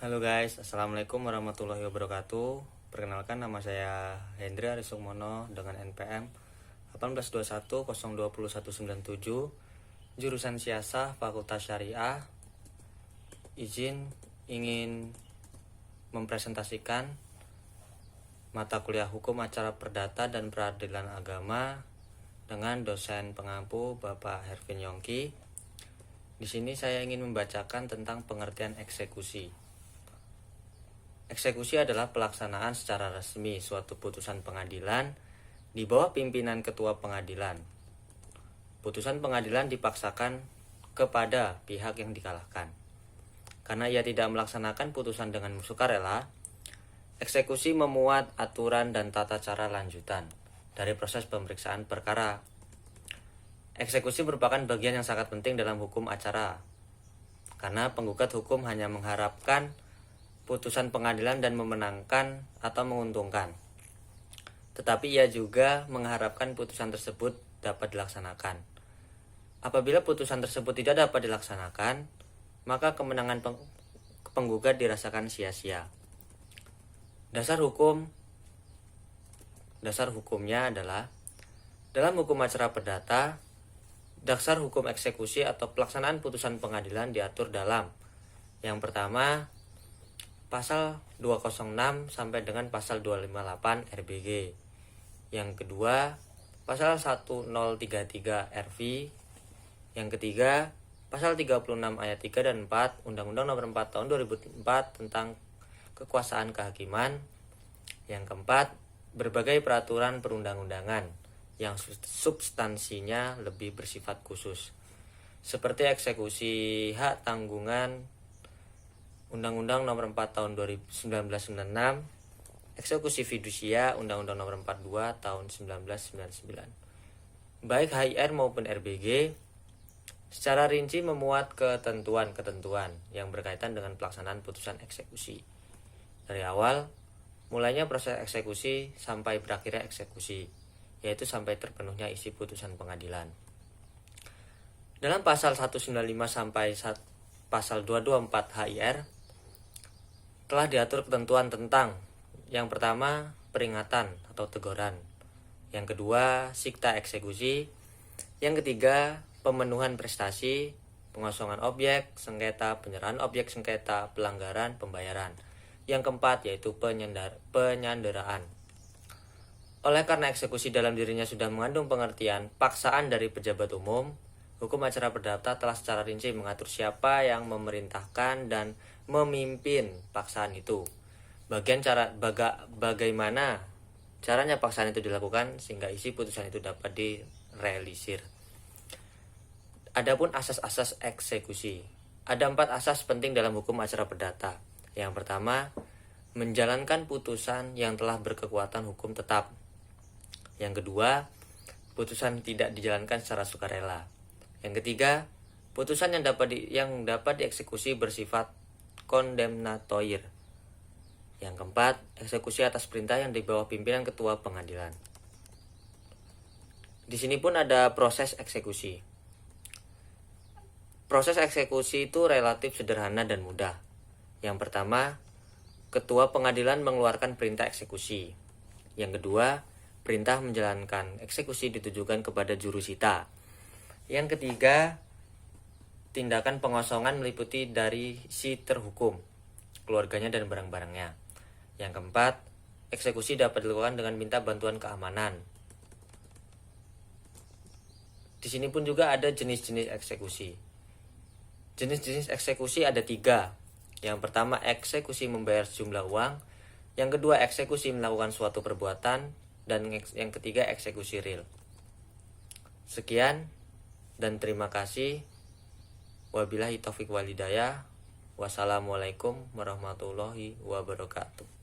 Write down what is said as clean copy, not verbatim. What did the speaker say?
Halo guys, assalamualaikum warahmatullahi wabarakatuh. Perkenalkan, nama saya Hendra Arisukmono dengan NPM 1821020197, jurusan Siasah, Fakultas Syariah. Izin ingin mempresentasikan mata kuliah Hukum Acara Perdata dan Peradilan Agama dengan dosen pengampu Bapak Hervin Yongki. Di sini saya ingin membacakan tentang pengertian eksekusi. Eksekusi adalah pelaksanaan secara resmi suatu putusan pengadilan di bawah pimpinan ketua pengadilan. Putusan pengadilan dipaksakan kepada pihak yang dikalahkan. Karena ia tidak melaksanakan putusan dengan sukarela, eksekusi memuat aturan dan tata cara lanjutan dari proses pemeriksaan perkara. Eksekusi merupakan bagian yang sangat penting dalam hukum acara, karena penggugat hukum hanya mengharapkan putusan pengadilan dan memenangkan atau menguntungkan. Tetapi ia juga mengharapkan putusan tersebut dapat dilaksanakan. Apabila putusan tersebut tidak dapat dilaksanakan, maka kemenangan penggugat dirasakan sia-sia. Dasar hukumnya adalah dalam hukum acara perdata, dasar hukum eksekusi atau pelaksanaan putusan pengadilan diatur dalam yang pertama, pasal 206 sampai dengan pasal 258 RBG. Yang kedua, pasal 1033 RV. Yang ketiga, pasal 36 ayat 3 dan 4 Undang-Undang Nomor 4 Tahun 2004 tentang Kekuasaan Kehakiman. Yang keempat, berbagai peraturan perundang-undangan yang substansinya lebih bersifat khusus, seperti eksekusi hak tanggungan Undang-Undang Nomor 4 Tahun 1996, eksekusi fidusia Undang-Undang Nomor 42 Tahun 1999. Baik HIR maupun RBG secara rinci memuat ketentuan-ketentuan yang berkaitan dengan pelaksanaan putusan eksekusi. Dari awal mulainya proses eksekusi sampai berakhirnya eksekusi, yaitu sampai terpenuhnya isi putusan pengadilan. Dalam pasal 195 sampai pasal 224 HIR telah diatur ketentuan tentang yang pertama, peringatan atau teguran. Yang kedua, sikta eksekusi. Yang ketiga, pemenuhan prestasi, pengosongan objek sengketa, penyerahan objek sengketa, pelanggaran, pembayaran. Yang keempat yaitu penyanderaan. Oleh karena eksekusi dalam dirinya sudah mengandung pengertian paksaan dari pejabat umum, hukum acara perdata telah secara rinci mengatur siapa yang memerintahkan dan memimpin paksaan itu. Bagaimana caranya paksaan itu dilakukan sehingga isi putusan itu dapat direalisir. Adapun asas-asas eksekusi. Ada 4 asas penting dalam hukum acara perdata. Yang pertama, menjalankan putusan yang telah berkekuatan hukum tetap. Yang kedua, putusan tidak dijalankan secara sukarela. Yang ketiga, putusan yang dapat dieksekusi bersifat kondemnatoir. Yang keempat, eksekusi atas perintah yang di bawah pimpinan ketua pengadilan. Di sini pun ada proses eksekusi. Proses eksekusi itu relatif sederhana dan mudah. Yang pertama, ketua pengadilan mengeluarkan perintah eksekusi. Yang kedua, perintah menjalankan eksekusi ditujukan kepada jurusita. Yang ketiga, tindakan pengosongan meliputi dari si terhukum, keluarganya dan barang-barangnya. Yang keempat, eksekusi dapat dilakukan dengan minta bantuan keamanan. Di sini pun juga ada jenis-jenis eksekusi. Jenis-jenis eksekusi ada 3. Yang pertama, eksekusi membayar sejumlah uang. Yang kedua, eksekusi melakukan suatu perbuatan. Dan yang ketiga, eksekusi real. Sekian dan terima kasih. Wabillahi taufiq wal hidayah. Wassalamualaikum warahmatullahi wabarakatuh.